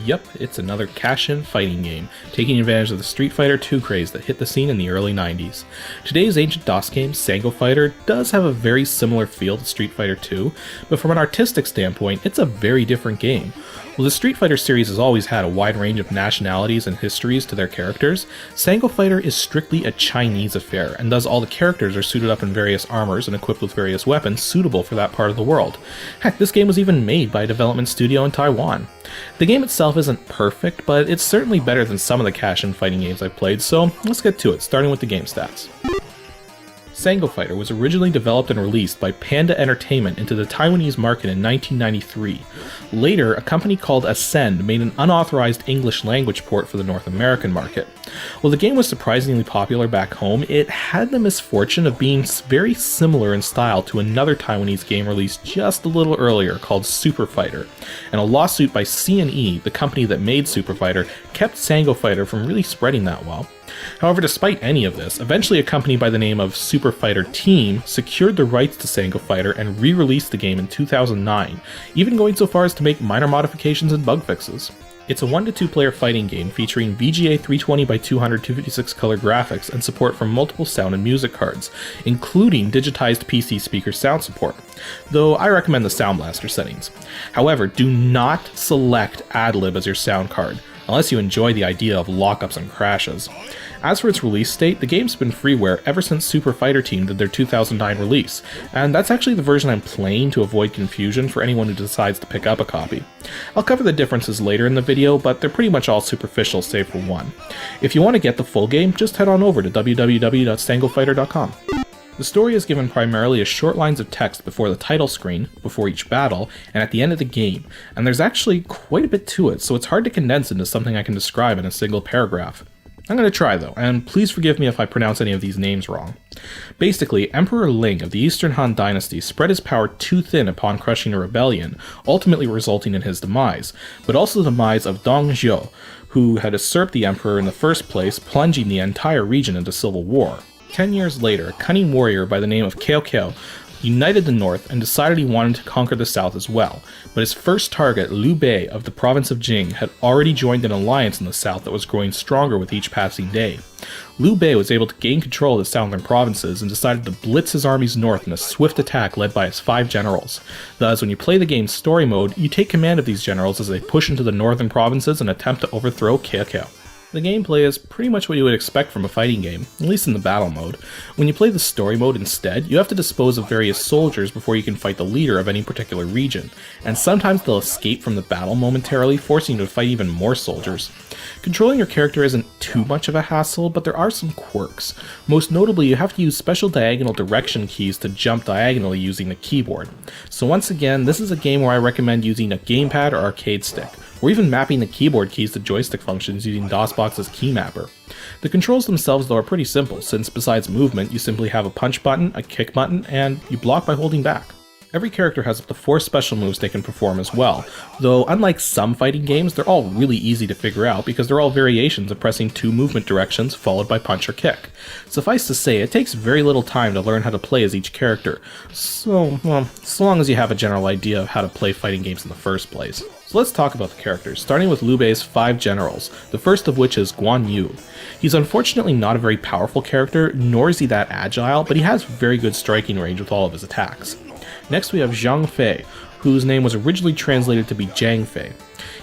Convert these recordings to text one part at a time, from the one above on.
Yep, it's another cash-in fighting game, taking advantage of the Steet Fighter II craze that hit the scene in the early 90s. Today's ancient DOS game, Sango Fighter, does have a very similar feel to Steet Fighter II, but from an artistic standpoint, it's a very different game. While the Steet Fighter series has always had a wide range of nationalities and histories to their characters, Sango Fighter is strictly a Chinese affair, and thus all the characters are suited up in various armors and equipped with various weapons suitable for that part of the world. Heck, this game was even made by a development studio in Taiwan. The game itself isn't perfect, but it's certainly better than some of the cash-in fighting games I've played, so let's get to it, starting with the game stats. Sango Fighter was originally developed and released by Panda Entertainment into the Taiwanese market in 1993. Later, a company called Ascend made an unauthorized English language port for the North American market. While the game was surprisingly popular back home, it had the misfortune of being very similar in style to another Taiwanese game released just a little earlier called Super Fighter, and a lawsuit by C&E, the company that made Super Fighter, kept Sango Fighter from really spreading that well. However, despite any of this, eventually a company by the name of Super Fighter Team secured the rights to Sango Fighter and re-released the game in 2009, even going so far as to make minor modifications and bug fixes. It's a 1 to 2 player fighting game featuring VGA 320x200 256 color graphics and support for multiple sound and music cards, including digitized PC speaker sound support, though I recommend the Sound Blaster settings. However, do not select AdLib as your sound card, unless you enjoy the idea of lockups and crashes. As for its release date, the game's been freeware ever since Super Fighter Team did their 2009 release, and that's actually the version I'm playing to avoid confusion for anyone who decides to pick up a copy. I'll cover the differences later in the video, but they're pretty much all superficial save for one. If you want to get the full game, just head on over to www.sangofighter.com. The story is given primarily as short lines of text before the title screen, before each battle, and at the end of the game, and there's actually quite a bit to it, so it's hard to condense into something I can describe in a single paragraph. I'm going to try though, and please forgive me if I pronounce any of these names wrong. Basically, Emperor Ling of the Eastern Han Dynasty spread his power too thin upon crushing a rebellion, ultimately resulting in his demise, but also the demise of Dong Zhuo, who had usurped the emperor in the first place, plunging the entire region into civil war. 10 years later, a cunning warrior by the name of Cao Cao united the north and decided he wanted to conquer the south as well, but his first target, Liu Bei of the province of Jing, had already joined an alliance in the south that was growing stronger with each passing day. Liu Bei was able to gain control of the southern provinces and decided to blitz his armies north in a swift attack led by his 5 generals. Thus, when you play the game's story mode, you take command of these generals as they push into the northern provinces and attempt to overthrow Cao Cao. The gameplay is pretty much what you would expect from a fighting game, at least in the battle mode. When you play the story mode instead, you have to dispose of various soldiers before you can fight the leader of any particular region, and sometimes they'll escape from the battle momentarily, forcing you to fight even more soldiers. Controlling your character isn't too much of a hassle, but there are some quirks. Most notably, you have to use special diagonal direction keys to jump diagonally using the keyboard. So once again, this is a game where I recommend using a gamepad or arcade stick, or even mapping the keyboard keys to joystick functions using DOSBox's keymapper. The controls themselves though are pretty simple, since besides movement, you simply have a punch button, a kick button, and you block by holding back. Every character has up to 4 special moves they can perform as well, though unlike some fighting games, they're all really easy to figure out because they're all variations of pressing 2 movement directions followed by punch or kick. Suffice to say, it takes very little time to learn how to play as each character, so long as you have a general idea of how to play fighting games in the first place. So let's talk about the characters, starting with Liu Bei's 5 generals, the first of which is Guan Yu. He's unfortunately not a very powerful character, nor is he that agile, but he has very good striking range with all of his attacks. Next we have Zhang Fei, whose name was originally translated to be Zhang Fei.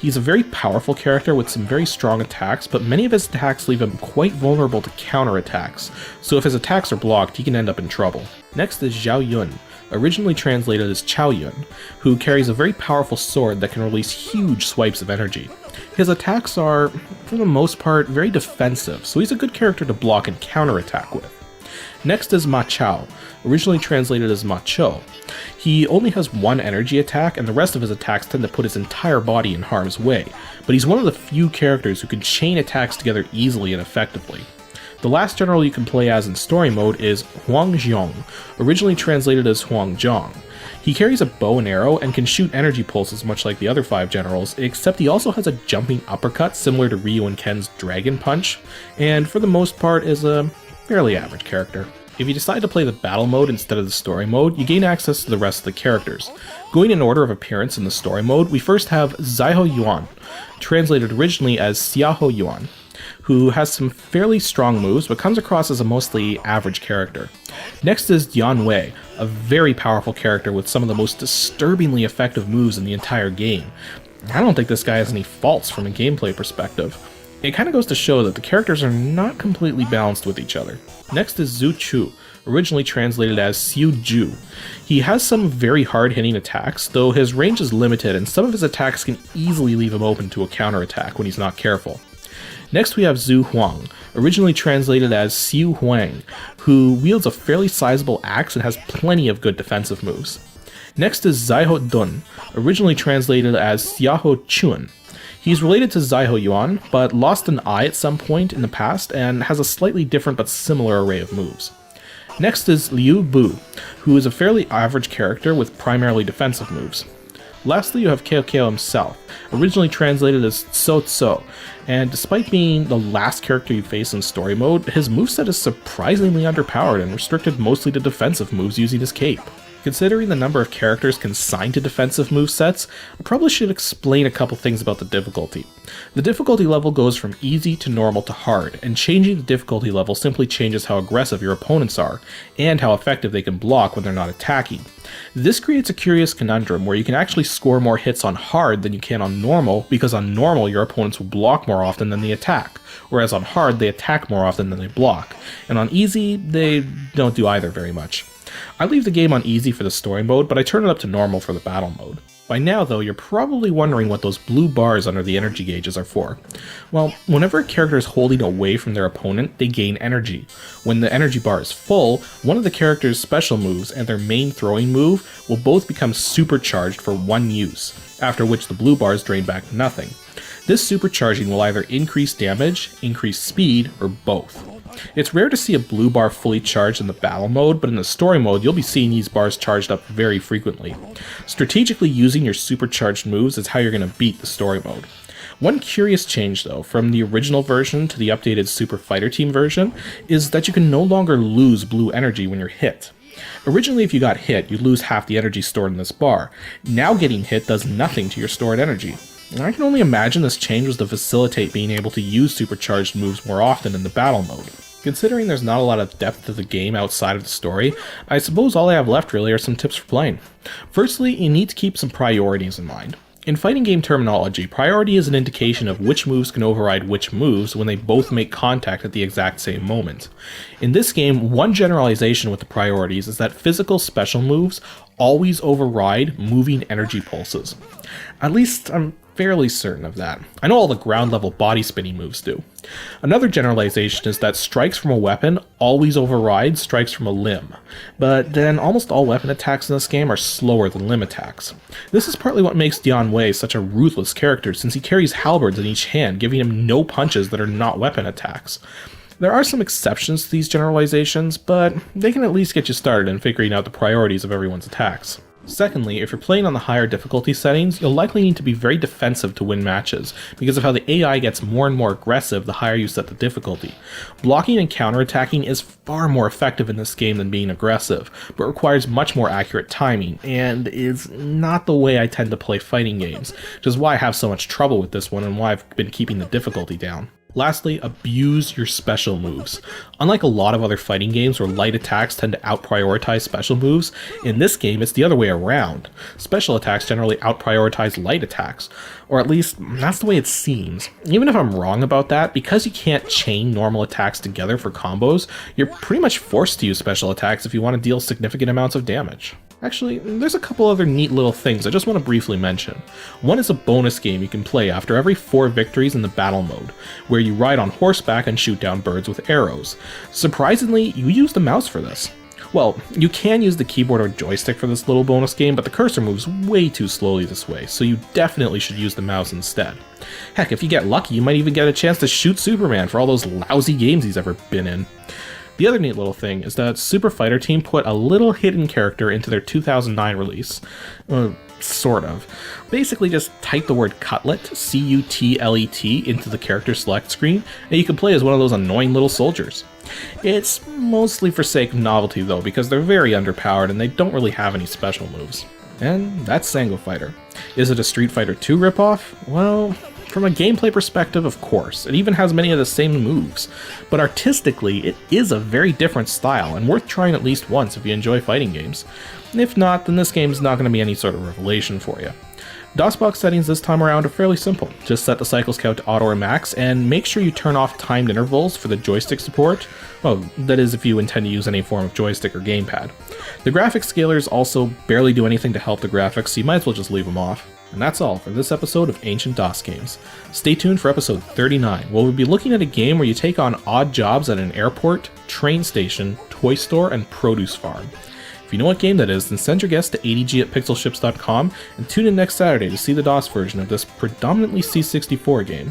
He's a very powerful character with some very strong attacks, but many of his attacks leave him quite vulnerable to counterattacks, so if his attacks are blocked, he can end up in trouble. Next is Zhao Yun, originally translated as Chao Yun, who carries a very powerful sword that can release huge swipes of energy. His attacks are, for the most part, very defensive, so he's a good character to block and counterattack with. Next is Ma Chao, originally translated as Ma Cho. He only has 1 energy attack, and the rest of his attacks tend to put his entire body in harm's way, but he's one of the few characters who can chain attacks together easily and effectively. The last general you can play as in story mode is Huang Zhong, originally translated as Huang Zhong. He carries a bow and arrow and can shoot energy pulses much like the other 5 generals, except he also has a jumping uppercut similar to Ryu and Ken's Dragon Punch, and for the most part is a fairly average character. If you decide to play the battle mode instead of the story mode, you gain access to the rest of the characters. Going in order of appearance in the story mode, we first have Zaiho Yuan, translated originally as Xiaoho Yuan, who has some fairly strong moves but comes across as a mostly average character. Next is Yan Wei, a very powerful character with some of the most disturbingly effective moves in the entire game. I don't think this guy has any faults from a gameplay perspective. It kind of goes to show that the characters are not completely balanced with each other. Next is Zhu Chu, originally translated as Xiu Ju. He has some very hard-hitting attacks, though his range is limited and some of his attacks can easily leave him open to a counterattack when he's not careful. Next we have Zhu Huang, originally translated as Xiu Huang, who wields a fairly sizable axe and has plenty of good defensive moves. Next is Zaiho Dun, originally translated as Xiaoho Chuan. He's related to Zaiho Yuan, but lost an eye at some point in the past and has a slightly different but similar array of moves. Next is Liu Bu, who is a fairly average character with primarily defensive moves. Lastly, you have Keo Keo himself, originally translated as So Tso, and despite being the last character you face in story mode, his moveset is surprisingly underpowered and restricted mostly to defensive moves using his cape. Considering the number of characters consigned to defensive movesets, I probably should explain a couple things about the difficulty. The difficulty level goes from easy to normal to hard, and changing the difficulty level simply changes how aggressive your opponents are, and how effective they can block when they're not attacking. This creates a curious conundrum where you can actually score more hits on hard than you can on normal, because on normal your opponents will block more often than they attack, whereas on hard they attack more often than they block, and on easy they don't do either very much. I leave the game on easy for the story mode, but I turn it up to normal for the battle mode. By now though, you're probably wondering what those blue bars under the energy gauges are for. Well, whenever a character is holding away from their opponent, they gain energy. When the energy bar is full, one of the character's special moves and their main throwing move will both become supercharged for one use, after which the blue bars drain back to nothing. This supercharging will either increase damage, increase speed, or both. It's rare to see a blue bar fully charged in the battle mode, but in the story mode you'll be seeing these bars charged up very frequently. Strategically using your supercharged moves is how you're going to beat the story mode. One curious change though, from the original version to the updated Super Fighter Team version, is that you can no longer lose blue energy when you're hit. Originally if you got hit, you'd lose half the energy stored in this bar. Now getting hit does nothing to your stored energy. And I can only imagine this change was to facilitate being able to use supercharged moves more often in the battle mode. Considering there's not a lot of depth to the game outside of the story, I suppose all I have left really are some tips for playing. Firstly, you need to keep some priorities in mind. In fighting game terminology, priority is an indication of which moves can override which moves when they both make contact at the exact same moment. In this game, one generalization with the priorities is that physical special moves always override moving energy pulses. At least I'm fairly certain of that. I know all the ground level body spinning moves do. Another generalization is that strikes from a weapon always override strikes from a limb, but then almost all weapon attacks in this game are slower than limb attacks. This is partly what makes Dian Wei such a ruthless character, since he carries halberds in each hand, giving him no punches that are not weapon attacks. There are some exceptions to these generalizations, but they can at least get you started in figuring out the priorities of everyone's attacks. Secondly, if you're playing on the higher difficulty settings, you'll likely need to be very defensive to win matches, because of how the AI gets more and more aggressive the higher you set the difficulty. Blocking and counterattacking is far more effective in this game than being aggressive, but requires much more accurate timing, and is not the way I tend to play fighting games, which is why I have so much trouble with this one and why I've been keeping the difficulty down. Lastly, abuse your special moves. Unlike a lot of other fighting games where light attacks tend to out-prioritize special moves, in this game it's the other way around. Special attacks generally out-prioritize light attacks, or at least that's the way it seems. Even if I'm wrong about that, because you can't chain normal attacks together for combos, you're pretty much forced to use special attacks if you want to deal significant amounts of damage. Actually, there's a couple other neat little things I just want to briefly mention. One is a bonus game you can play after every 4 victories in the battle mode, where you ride on horseback and shoot down birds with arrows. Surprisingly, you use the mouse for this. Well, you can use the keyboard or joystick for this little bonus game, but the cursor moves way too slowly this way, so you definitely should use the mouse instead. Heck, if you get lucky, you might even get a chance to shoot Superman for all those lousy games he's ever been in. The other neat little thing is that Super Fighter Team put a little hidden character into their 2009 release. Sort of. Basically just type the word Cutlet, C-U-T-L-E-T, into the character select screen, and you can play as one of those annoying little soldiers. It's mostly for sake of novelty though, because they're very underpowered and they don't really have any special moves. And that's Sango Fighter. Is it a Street Fighter II ripoff? Well, from a gameplay perspective, of course. It even has many of the same moves. But artistically, it is a very different style, and worth trying at least once if you enjoy fighting games. If not, then this game's not going to be any sort of revelation for you. DOSBox settings this time around are fairly simple. Just set the cycles count to auto or max, and make sure you turn off timed intervals for the joystick support. Well, that is if you intend to use any form of joystick or gamepad. The graphics scalers also barely do anything to help the graphics, so you might as well just leave them off. And that's all for this episode of Ancient DOS Games. Stay tuned for episode 39, where we'll be looking at a game where you take on odd jobs at an airport, train station, toy store, and produce farm. If you know what game that is, then send your guess to adg@pixelships.com and tune in next Saturday to see the DOS version of this predominantly C64 game.